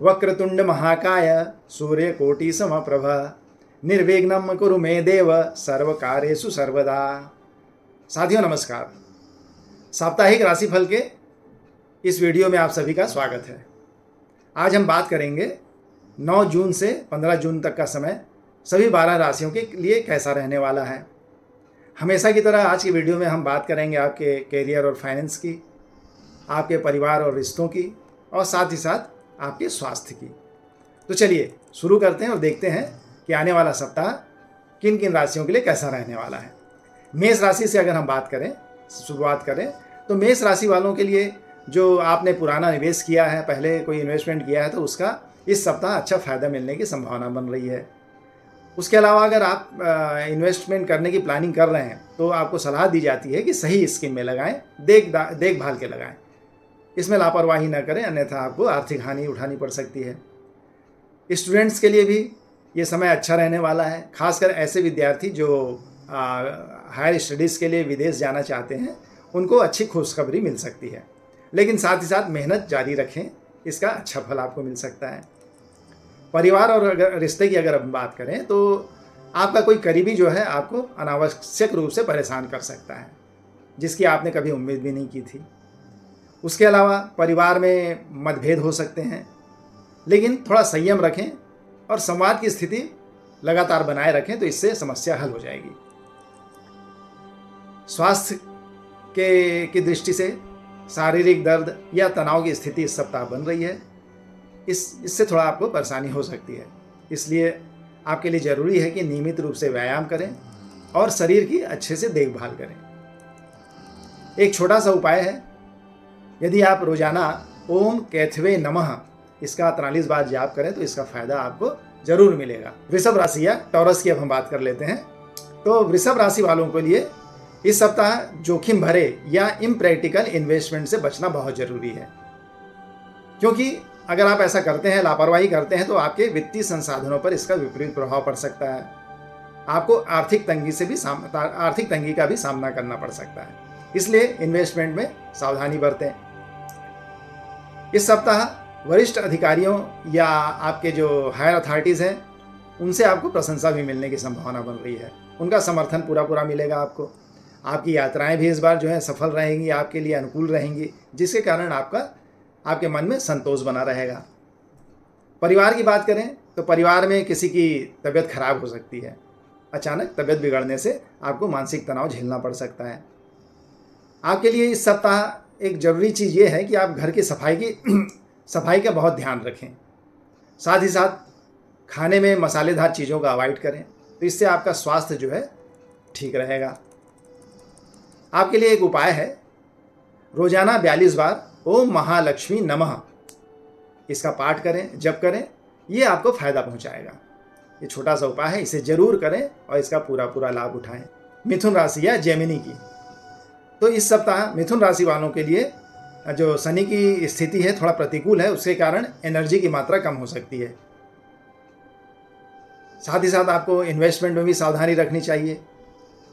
वक्रतुंड महाकाय सूर्यकोटि समप्रभ निर्विघ्नं कुरु मे देव सर्वकार्येषु सर्वदा। साथियों नमस्कार। साप्ताहिक राशिफल के इस वीडियो में आप सभी का स्वागत है। आज हम बात करेंगे 9 जून से 15 जून तक का समय सभी 12 राशियों के लिए कैसा रहने वाला है। हमेशा की तरह आज की वीडियो में हम बात करेंगे आपके कैरियर और फाइनेंस की, आपके परिवार और रिश्तों की, और साथ ही साथ आपके स्वास्थ्य की। तो चलिए शुरू करते हैं और देखते हैं कि आने वाला सप्ताह किन किन राशियों के लिए कैसा रहने वाला है। मेष राशि से अगर हम शुरुआत करें तो मेष राशि वालों के लिए जो आपने पुराना निवेश किया है, पहले कोई इन्वेस्टमेंट किया है, तो उसका इस सप्ताह अच्छा फ़ायदा मिलने की संभावना बन रही है। उसके अलावा अगर आप इन्वेस्टमेंट करने की प्लानिंग कर रहे हैं तो आपको सलाह दी जाती है कि सही स्कीम में लगाएं, देखभाल के लगाएं, इसमें लापरवाही न करें, अन्यथा आपको आर्थिक हानि उठानी पड़ सकती है। स्टूडेंट्स के लिए भी ये समय अच्छा रहने वाला है। खासकर ऐसे विद्यार्थी जो हायर स्टडीज़ के लिए विदेश जाना चाहते हैं, उनको अच्छी खुशखबरी मिल सकती है। लेकिन साथ ही साथ मेहनत जारी रखें, इसका अच्छा फल आपको मिल सकता है। परिवार और अगर रिश्ते की अगर हम बात करें तो आपका कोई करीबी जो है आपको अनावश्यक रूप से परेशान कर सकता है, जिसकी आपने कभी उम्मीद भी नहीं की थी। उसके अलावा परिवार में मतभेद हो सकते हैं, लेकिन थोड़ा संयम रखें और संवाद की स्थिति लगातार बनाए रखें, तो इससे समस्या हल हो जाएगी। स्वास्थ्य की दृष्टि से शारीरिक दर्द या तनाव की स्थिति इस सप्ताह बन रही है। इससे थोड़ा आपको परेशानी हो सकती है। इसलिए आपके लिए ज़रूरी है कि नियमित रूप से व्यायाम करें और शरीर की अच्छे से देखभाल करें। एक छोटा सा उपाय है, यदि आप रोजाना ओम कैथवे नमः इसका 43 बार जाप करें तो इसका फायदा आपको जरूर मिलेगा। वृषभ राशि या टॉरस की अब हम बात कर लेते हैं। तो वृषभ राशि वालों के लिए इस सप्ताह जोखिम भरे या इम्प्रैक्टिकल इन्वेस्टमेंट से बचना बहुत जरूरी है, क्योंकि अगर आप ऐसा करते हैं, लापरवाही करते हैं, तो आपके वित्तीय संसाधनों पर इसका विपरीत प्रभाव पड़ सकता है। आपको आर्थिक तंगी का भी सामना करना पड़ सकता है। इसलिए इन्वेस्टमेंट में सावधानी बरतें। इस सप्ताह वरिष्ठ अधिकारियों या आपके जो हायर अथॉरिटीज़ हैं, उनसे आपको प्रशंसा भी मिलने की संभावना बन रही है। उनका समर्थन पूरा मिलेगा आपको। आपकी यात्राएं भी इस बार जो है सफल रहेंगी, आपके लिए अनुकूल रहेंगी, जिसके कारण आपके मन में संतोष बना रहेगा। परिवार की बात करें तो परिवार में किसी की तबीयत खराब हो सकती है। अचानक तबीयत बिगड़ने से आपको मानसिक तनाव झेलना पड़ सकता है। आपके लिए इस सप्ताह एक ज़रूरी चीज़ ये है कि आप घर की सफाई का बहुत ध्यान रखें। साथ ही साथ खाने में मसालेदार चीज़ों का अवॉइड करें, तो इससे आपका स्वास्थ्य जो है ठीक रहेगा। आपके लिए एक उपाय है, रोजाना 42 बार ओम महालक्ष्मी नमः इसका पाठ करें, जप करें, ये आपको फ़ायदा पहुंचाएगा। ये छोटा सा उपाय है, इसे ज़रूर करें और इसका पूरा लाभ उठाएं। मिथुन राशि या जेमिनी की, तो इस सप्ताह मिथुन राशि वालों के लिए जो शनि की स्थिति है थोड़ा प्रतिकूल है, उसके कारण एनर्जी की मात्रा कम हो सकती है। साथ ही साथ आपको इन्वेस्टमेंट में भी सावधानी रखनी चाहिए।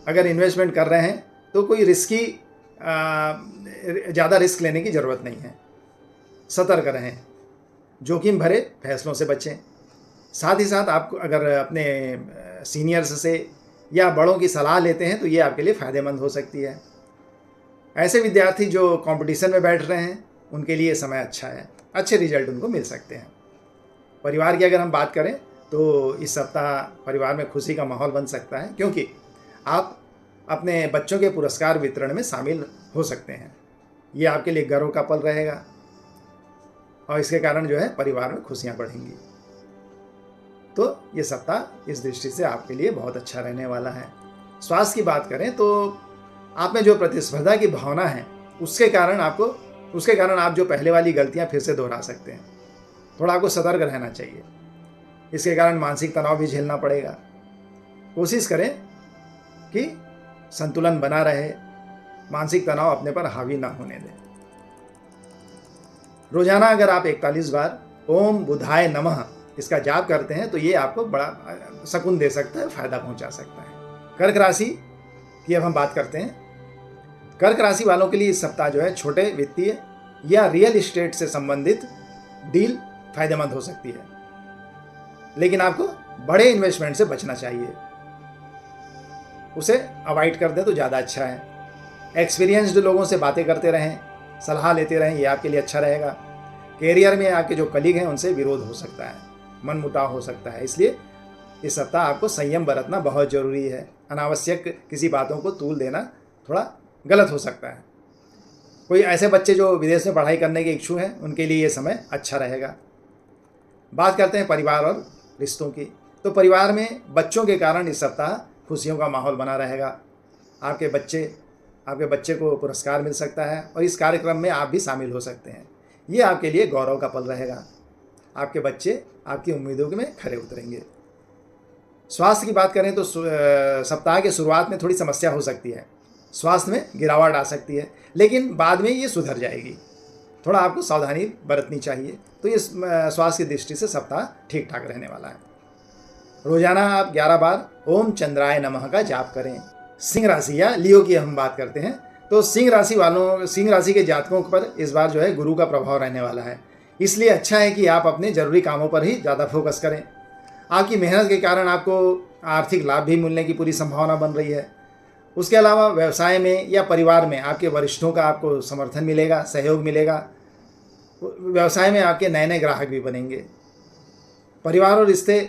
अगर इन्वेस्टमेंट कर रहे हैं तो कोई ज़्यादा रिस्क लेने की ज़रूरत नहीं है। सतर्क रहें, जोखिम भरे फैसलों से बचें। साथ ही साथ आप अगर अपने सीनियर्स से या बड़ों की सलाह लेते हैं तो ये आपके लिए फ़ायदेमंद हो सकती है। ऐसे विद्यार्थी जो कंपटीशन में बैठ रहे हैं, उनके लिए समय अच्छा है, अच्छे रिजल्ट उनको मिल सकते हैं। परिवार की अगर हम बात करें तो इस सप्ताह परिवार में खुशी का माहौल बन सकता है, क्योंकि आप अपने बच्चों के पुरस्कार वितरण में शामिल हो सकते हैं। ये आपके लिए गर्व का पल रहेगा और इसके कारण जो है परिवार में खुशियाँ बढ़ेंगी। तो ये सप्ताह इस दृष्टि से आपके लिए बहुत अच्छा रहने वाला है। स्वास्थ्य की बात करें तो आप में जो प्रतिस्पर्धा की भावना है, उसके कारण आप जो पहले वाली गलतियां फिर से दोहरा सकते हैं। थोड़ा आपको सतर्क रहना चाहिए। इसके कारण मानसिक तनाव भी झेलना पड़ेगा। कोशिश करें कि संतुलन बना रहे, मानसिक तनाव अपने पर हावी ना होने दें। रोजाना अगर आप 41 बार ओम बुधाय नमः इसका जाप करते हैं तो ये आपको बड़ा सुकून दे सकता है, फायदा पहुंचा सकता है। कर्क राशि की अब हम बात करते हैं। कर्क राशि वालों के लिए इस सप्ताह जो है छोटे वित्तीय या रियल एस्टेट से संबंधित डील फायदेमंद हो सकती है, लेकिन आपको बड़े इन्वेस्टमेंट से बचना चाहिए, उसे अवॉइड कर दें तो ज़्यादा अच्छा है। एक्सपीरियंस्ड लोगों से बातें करते रहें, सलाह लेते रहें, ये आपके लिए अच्छा रहेगा। कैरियर में आपके जो कलीग हैं उनसे विरोध हो सकता है, मनमुटाव हो सकता है, इसलिए इस सप्ताह आपको संयम बरतना बहुत ज़रूरी है। अनावश्यक किसी बातों को तूल देना थोड़ा गलत हो सकता है। कोई ऐसे बच्चे जो विदेश में पढ़ाई करने के इच्छुक हैं, उनके लिए ये समय अच्छा रहेगा। बात करते हैं परिवार और रिश्तों की। तो परिवार में बच्चों के कारण इस सप्ताह खुशियों का माहौल बना रहेगा। आपके बच्चे को पुरस्कार मिल सकता है और इस कार्यक्रम में आप भी शामिल हो सकते हैं। ये आपके लिए गौरव का पल रहेगा। आपके बच्चे आपकी उम्मीदों में खरे उतरेंगे। स्वास्थ्य की बात करें तो सप्ताह के शुरुआत में थोड़ी समस्या हो सकती है, स्वास्थ्य में गिरावट आ सकती है, लेकिन बाद में ये सुधर जाएगी। थोड़ा आपको सावधानी बरतनी चाहिए। तो ये स्वास्थ्य की दृष्टि से सप्ताह ठीक ठाक रहने वाला है। रोजाना आप 11 बार ओम चंद्राय नमः का जाप करें। सिंह राशि या लियो की हम बात करते हैं, तो सिंह राशि के जातकों पर इस बार जो है गुरु का प्रभाव रहने वाला है। इसलिए अच्छा है कि आप अपने जरूरी कामों पर ही ज़्यादा फोकस करें। आपकी मेहनत के कारण आपको आर्थिक लाभ भी मिलने की पूरी संभावना बन रही है। उसके अलावा व्यवसाय में या परिवार में आपके वरिष्ठों का आपको समर्थन मिलेगा, सहयोग मिलेगा। व्यवसाय में आपके नए नए ग्राहक भी बनेंगे। परिवार और रिश्ते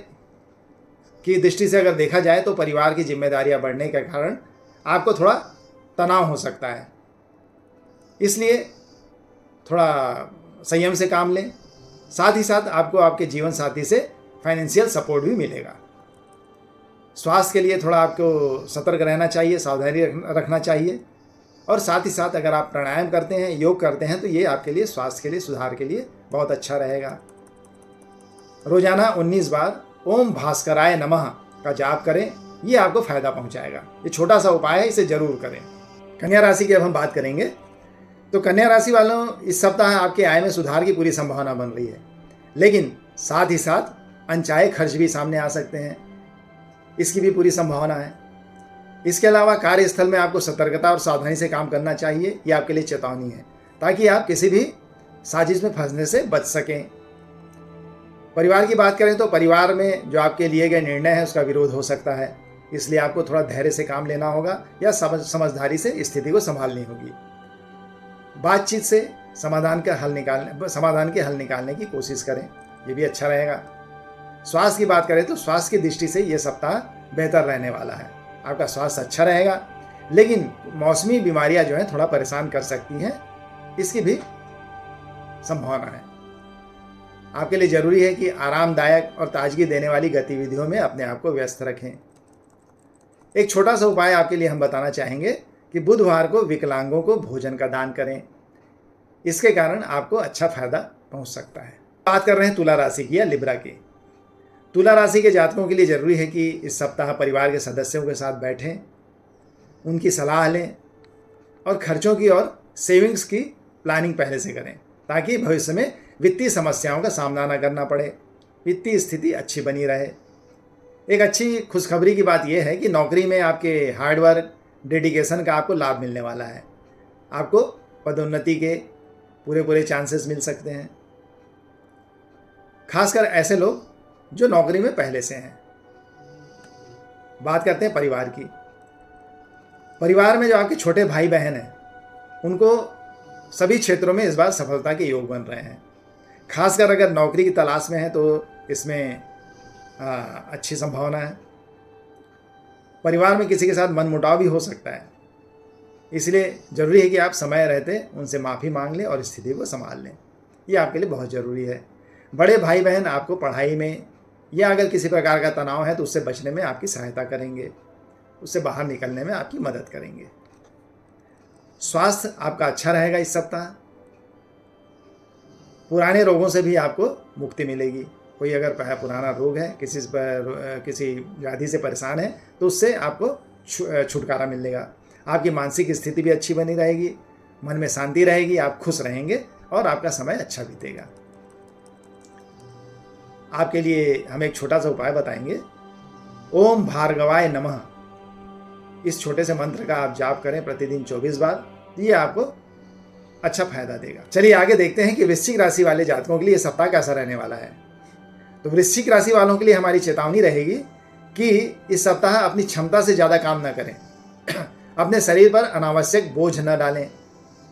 की दृष्टि से अगर देखा जाए तो परिवार की जिम्मेदारियां बढ़ने के कारण आपको थोड़ा तनाव हो सकता है, इसलिए थोड़ा संयम से काम लें। साथ ही साथ आपको आपके जीवन साथी से फाइनेंशियल सपोर्ट भी मिलेगा। स्वास्थ्य के लिए थोड़ा आपको सतर्क रहना चाहिए, सावधानी रखना चाहिए। और साथ ही साथ अगर आप प्राणायाम करते हैं, योग करते हैं, तो ये आपके लिए स्वास्थ्य के लिए, सुधार के लिए बहुत अच्छा रहेगा। रोजाना 19 बार ओम भास्कराय नमः का जाप करें, ये आपको फायदा पहुंचाएगा। ये छोटा सा उपाय है, इसे जरूर करें। कन्या राशि की अब हम बात करेंगे। तो कन्या राशि वालों, इस सप्ताह आपके आय में सुधार की पूरी संभावना बन रही है, लेकिन साथ ही साथ अनचाहे खर्च भी सामने आ सकते हैं, इसकी भी पूरी संभावना है। इसके अलावा कार्यस्थल में आपको सतर्कता और सावधानी से काम करना चाहिए, ये आपके लिए चेतावनी है, ताकि आप किसी भी साजिश में फंसने से बच सकें। परिवार की बात करें तो परिवार में जो आपके लिए गए निर्णय है उसका विरोध हो सकता है, इसलिए आपको थोड़ा धैर्य से काम लेना होगा या समझदारी से स्थिति को संभालनी होगी। बातचीत से समाधान के हल निकालने की कोशिश करें, ये भी अच्छा रहेगा। स्वास्थ्य की बात करें तो स्वास्थ्य की दृष्टि से ये सप्ताह बेहतर रहने वाला है। आपका स्वास्थ्य अच्छा रहेगा, लेकिन मौसमी बीमारियां जो हैं थोड़ा परेशान कर सकती हैं, इसकी भी संभावना है। आपके लिए जरूरी है कि आरामदायक और ताजगी देने वाली गतिविधियों में अपने आप को व्यस्त रखें। एक छोटा सा उपाय आपके लिए हम बताना चाहेंगे कि बुधवार को विकलांगों को भोजन का दान करें, इसके कारण आपको अच्छा फायदा पहुंच सकता है। बात कर रहे हैं तुला राशि की या लिब्रा की। तुला राशि के जातकों के लिए जरूरी है कि इस सप्ताह परिवार के सदस्यों के साथ बैठें, उनकी सलाह लें और खर्चों की और सेविंग्स की प्लानिंग पहले से करें, ताकि भविष्य में वित्तीय समस्याओं का सामना न करना पड़े, वित्तीय स्थिति अच्छी बनी रहे। एक अच्छी खुशखबरी की बात यह है कि नौकरी में आपके हार्डवर्क, डेडिकेशन का आपको लाभ मिलने वाला है। आपको पदोन्नति के पूरे चांसेस मिल सकते हैं, खासकर ऐसे लोग जो नौकरी में पहले से हैं। बात करते हैं परिवार की। परिवार में जो आपके छोटे भाई बहन हैं, उनको सभी क्षेत्रों में इस बार सफलता के योग बन रहे हैं। खासकर अगर नौकरी की तलाश में है तो इसमें अच्छी संभावना है। परिवार में किसी के साथ मनमुटाव भी हो सकता है, इसलिए ज़रूरी है कि आप समय रहते उनसे माफ़ी मांग लें और स्थिति को संभाल लें, ये आपके लिए बहुत ज़रूरी है। बड़े भाई बहन आपको पढ़ाई में या अगर किसी प्रकार का तनाव है तो उससे बचने में आपकी सहायता करेंगे, उससे बाहर निकलने में आपकी मदद करेंगे। स्वास्थ्य आपका अच्छा रहेगा इस सप्ताह। पुराने रोगों से भी आपको मुक्ति मिलेगी। कोई अगर पुराना रोग है, किसी व्याधि से परेशान है, तो उससे आपको छुटकारा मिलेगा। आपकी मानसिक स्थिति भी अच्छी बनी रहेगी, मन में शांति रहेगी, आप खुश रहेंगे और आपका समय अच्छा बीतेगा। आपके लिए हम एक छोटा सा उपाय बताएंगे। ओम भार्गवाय नमः, इस छोटे से मंत्र का आप जाप करें प्रतिदिन 24 बार। ये आपको अच्छा फायदा देगा। चलिए आगे देखते हैं कि वृश्चिक राशि वाले जातकों के लिए सप्ताह कैसा रहने वाला है। तो वृश्चिक राशि वालों के लिए हमारी चेतावनी रहेगी कि इस सप्ताह अपनी क्षमता से ज़्यादा काम न करें। अपने शरीर पर अनावश्यक बोझ न डालें,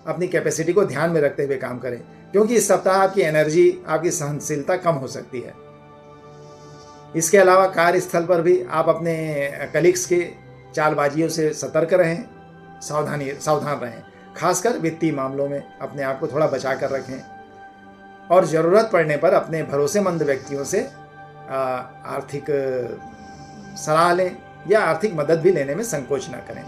अपनी कैपेसिटी को ध्यान में रखते हुए काम करें, क्योंकि इस सप्ताह आपकी एनर्जी, आपकी सहनशीलता कम हो सकती है। इसके अलावा कार्यस्थल पर भी आप अपने कलीग्स के चालबाजियों से सतर्क रहें, सावधान रहें। खासकर वित्तीय मामलों में अपने आप को थोड़ा बचा कर रखें और ज़रूरत पड़ने पर अपने भरोसेमंद व्यक्तियों से आर्थिक सलाह लें या आर्थिक मदद भी लेने में संकोच न करें।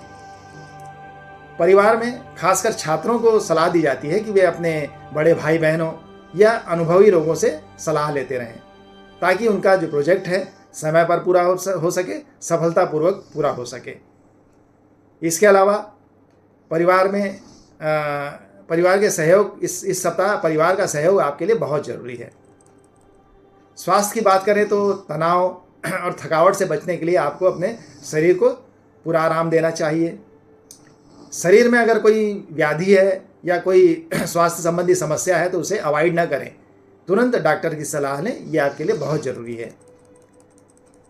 परिवार में खासकर छात्रों को सलाह दी जाती है कि वे अपने बड़े भाई बहनों या अनुभवी लोगों से सलाह लेते रहें, ताकि उनका जो प्रोजेक्ट है समय पर पूरा हो सके, सफलतापूर्वक पूरा हो सके। इसके अलावा परिवार के सहयोग, इस सप्ताह परिवार का सहयोग आपके लिए बहुत ज़रूरी है। स्वास्थ्य की बात करें तो तनाव और थकावट से बचने के लिए आपको अपने शरीर को पूरा आराम देना चाहिए। शरीर में अगर कोई व्याधि है या कोई स्वास्थ्य संबंधी समस्या है तो उसे अवॉइड ना करें, तुरंत डॉक्टर की सलाह लें, ये आपके लिए बहुत ज़रूरी है।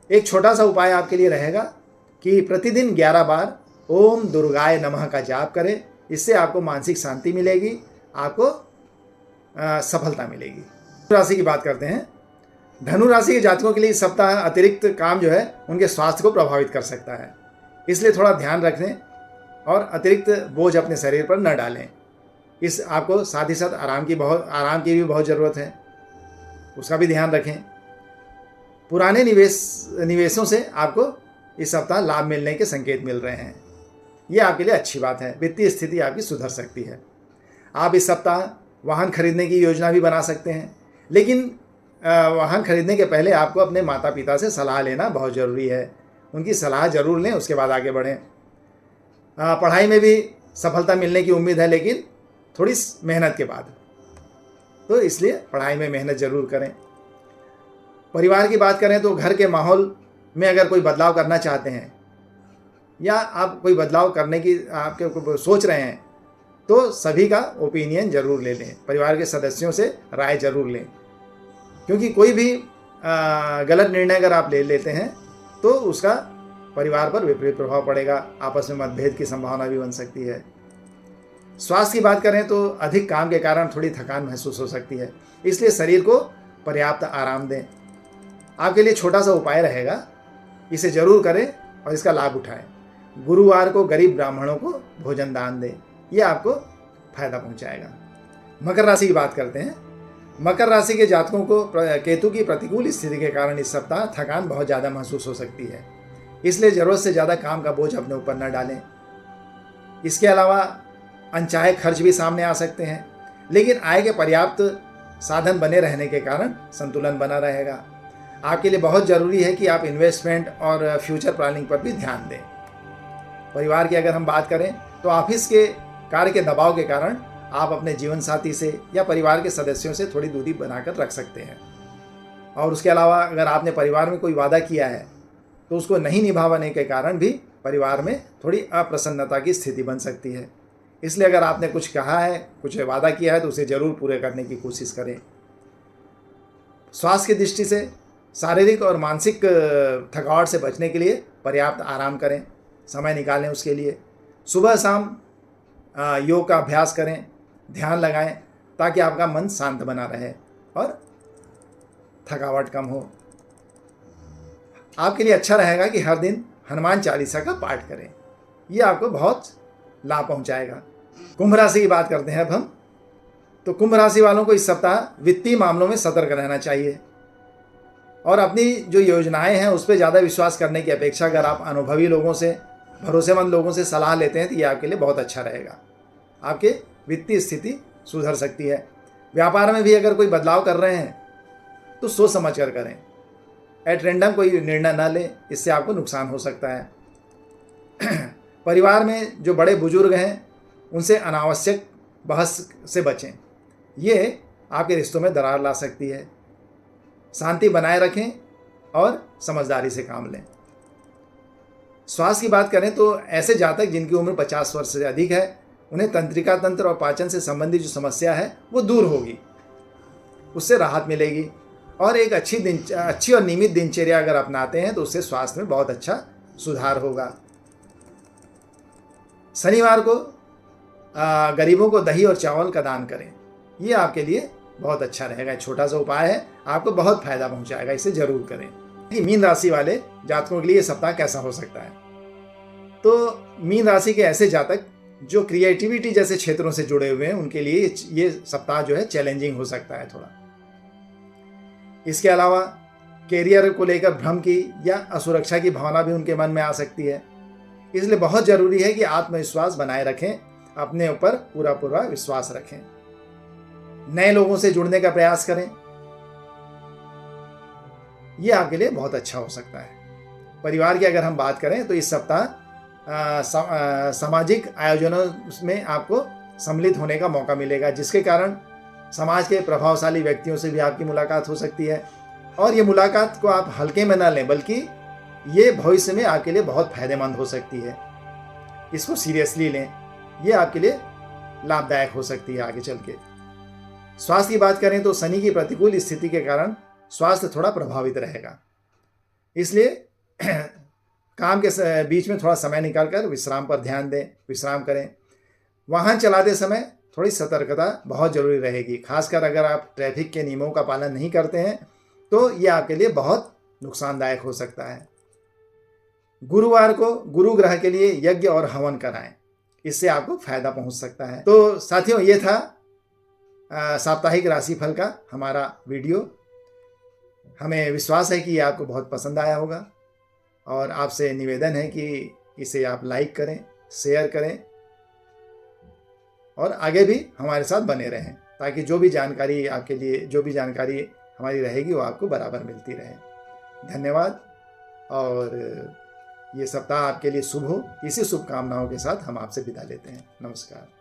एक छोटा सा उपाय आपके लिए रहेगा कि प्रतिदिन 11 बार ओम दुर्गाय नमः का जाप करें। इससे आपको मानसिक शांति मिलेगी, आपको सफलता मिलेगी। धनु राशि की बात करते हैं। धनु राशि के जातकों के लिए इस सप्ताह अतिरिक्त काम जो है उनके स्वास्थ्य को प्रभावित कर सकता है, इसलिए थोड़ा ध्यान रखें और अतिरिक्त बोझ अपने शरीर पर न डालें। इस आपको साथ ही साथ आराम की भी बहुत ज़रूरत है, उसका भी ध्यान रखें। पुराने निवेशों से आपको इस सप्ताह लाभ मिलने के संकेत मिल रहे हैं, ये आपके लिए अच्छी बात है। वित्तीय स्थिति आपकी सुधर सकती है। आप इस सप्ताह वाहन खरीदने की योजना भी बना सकते हैं, लेकिन वाहन खरीदने के पहले आपको अपने माता पिता से सलाह लेना बहुत ज़रूरी है। उनकी सलाह ज़रूर लें, उसके बाद आगे बढ़ें। पढ़ाई में भी सफलता मिलने की उम्मीद है, लेकिन थोड़ी मेहनत के बाद, तो इसलिए पढ़ाई में मेहनत ज़रूर करें। परिवार की बात करें तो घर के माहौल में अगर कोई बदलाव करना चाहते हैं या आप कोई बदलाव करने की आपके सोच रहे हैं तो सभी का ओपिनियन ज़रूर ले लें, परिवार के सदस्यों से राय ज़रूर लें, क्योंकि कोई भी गलत निर्णय अगर आप ले लेते हैं तो उसका परिवार पर विपरीत प्रभाव पड़ेगा, आपस में मतभेद की संभावना भी बन सकती है। स्वास्थ्य की बात करें तो अधिक काम के कारण थोड़ी थकान महसूस हो सकती है, इसलिए शरीर को पर्याप्त आराम दें। आपके लिए छोटा सा उपाय रहेगा, इसे ज़रूर करें और इसका लाभ उठाएं। गुरुवार को गरीब ब्राह्मणों को भोजन दान दें, यह आपको फायदा पहुंचाएगा। मकर राशि की बात करते हैं। मकर राशि के जातकों को केतु की प्रतिकूल स्थिति के कारण इस सप्ताह थकान बहुत ज़्यादा महसूस हो सकती है, इसलिए ज़रूरत से ज़्यादा काम का बोझ अपने ऊपर न डालें। इसके अलावा अनचाहे खर्च भी सामने आ सकते हैं, लेकिन आय के पर्याप्त साधन बने रहने के कारण संतुलन बना रहेगा। आपके लिए बहुत ज़रूरी है कि आप इन्वेस्टमेंट और फ्यूचर प्लानिंग पर भी ध्यान दें। परिवार की अगर हम बात करें तो ऑफिस के कार्य के दबाव के कारण आप अपने जीवन साथी से या परिवार के सदस्यों से थोड़ी दूरी बनाकर रख सकते हैं। और उसके अलावा अगर आपने परिवार में कोई वादा किया है तो उसको नहीं निभा पाने के कारण भी परिवार में थोड़ी अप्रसन्नता की स्थिति बन सकती है। इसलिए अगर आपने कुछ कहा है, कुछ वादा किया है तो उसे ज़रूर पूरे करने की कोशिश करें। स्वास्थ्य की दृष्टि से शारीरिक और मानसिक थकावट से बचने के लिए पर्याप्त आराम करें, समय निकालें उसके लिए। सुबह शाम योग का अभ्यास करें, ध्यान लगाएं, ताकि आपका मन शांत बना रहे और थकावट कम हो। आपके लिए अच्छा रहेगा कि हर दिन हनुमान चालीसा का पाठ करें, यह आपको बहुत लाभ पहुंचाएगा। कुंभ राशि की बात करते हैं अब हम। तो कुंभ राशि वालों को इस सप्ताह वित्तीय मामलों में सतर्क रहना चाहिए और अपनी जो योजनाएं हैं उस पर ज़्यादा विश्वास करने की अपेक्षा अगर आप अनुभवी लोगों से, भरोसेमंद लोगों से सलाह लेते हैं तो ये आपके लिए बहुत अच्छा रहेगा। आपके वित्तीय स्थिति सुधर सकती है। व्यापार में भी अगर कोई बदलाव कर रहे हैं तो सोच समझ कर करें, एट रैंडम कोई निर्णय ना लें, इससे आपको नुकसान हो सकता है। परिवार में जो बड़े बुजुर्ग हैं उनसे अनावश्यक बहस से बचें, ये आपके रिश्तों में दरार ला सकती है। शांति बनाए रखें और समझदारी से काम लें। स्वास्थ्य की बात करें तो ऐसे जातक जिनकी उम्र 50 वर्ष से अधिक है उन्हें तंत्रिका तंत्र और पाचन से संबंधित जो समस्या है वो दूर होगी, उससे राहत मिलेगी। और एक अच्छी और नियमित दिनचर्या अगर अपनाते हैं तो उससे स्वास्थ्य में बहुत अच्छा सुधार होगा। शनिवार को गरीबों को दही और चावल का दान करें, ये आपके लिए बहुत अच्छा रहेगा। छोटा सा उपाय है, आपको बहुत फायदा पहुंचाएगा, इसे जरूर करें। मीन राशि वाले जातकों के लिए ये सप्ताह कैसा हो सकता है? तो मीन राशि के ऐसे जातक जो क्रिएटिविटी जैसे क्षेत्रों से जुड़े हुए हैं, उनके लिए ये सप्ताह जो है चैलेंजिंग हो सकता है थोड़ा। इसके अलावा कैरियर को लेकर भ्रम की या असुरक्षा की भावना भी उनके मन में आ सकती है। इसलिए बहुत जरूरी है कि आत्मविश्वास बनाए रखें, अपने ऊपर पूरा विश्वास रखें। नए लोगों से जुड़ने का प्रयास करें, यह आपके लिए बहुत अच्छा हो सकता है। परिवार की अगर हम बात करें तो इस सप्ताह सामाजिक आयोजनों में आपको सम्मिलित होने का मौका मिलेगा, जिसके कारण समाज के प्रभावशाली व्यक्तियों से भी आपकी मुलाकात हो सकती है। और ये मुलाकात को आप हल्के में ना लें, बल्कि ये भविष्य में आपके लिए बहुत फायदेमंद हो सकती है। इसको सीरियसली लें, ये आपके लिए लाभदायक हो सकती है आगे चल के। स्वास्थ्य की बात करें तो शनि की प्रतिकूल स्थिति के कारण स्वास्थ्य थोड़ा प्रभावित रहेगा, इसलिए काम के बीच में थोड़ा समय निकालकर विश्राम पर ध्यान दें, विश्राम करें। वाहन चलाते समय थोड़ी सतर्कता बहुत जरूरी रहेगी, खासकर अगर आप ट्रैफिक के नियमों का पालन नहीं करते हैं तो ये आपके लिए बहुत नुकसानदायक हो सकता है। गुरुवार को गुरु ग्रह के लिए यज्ञ और हवन कराएं, इससे आपको फायदा पहुंच सकता है। तो साथियों, ये था साप्ताहिक राशिफल का हमारा वीडियो। हमें विश्वास है कि ये आपको बहुत पसंद आया होगा, और आपसे निवेदन है कि इसे आप लाइक करें, शेयर करें और आगे भी हमारे साथ बने रहें, ताकि जो भी जानकारी आपके लिए, जो भी जानकारी हमारी रहेगी वो आपको बराबर मिलती रहे। धन्यवाद, और ये सप्ताह आपके लिए शुभ हो, इसी शुभकामनाओं के साथ हम आपसे विदा लेते हैं। नमस्कार।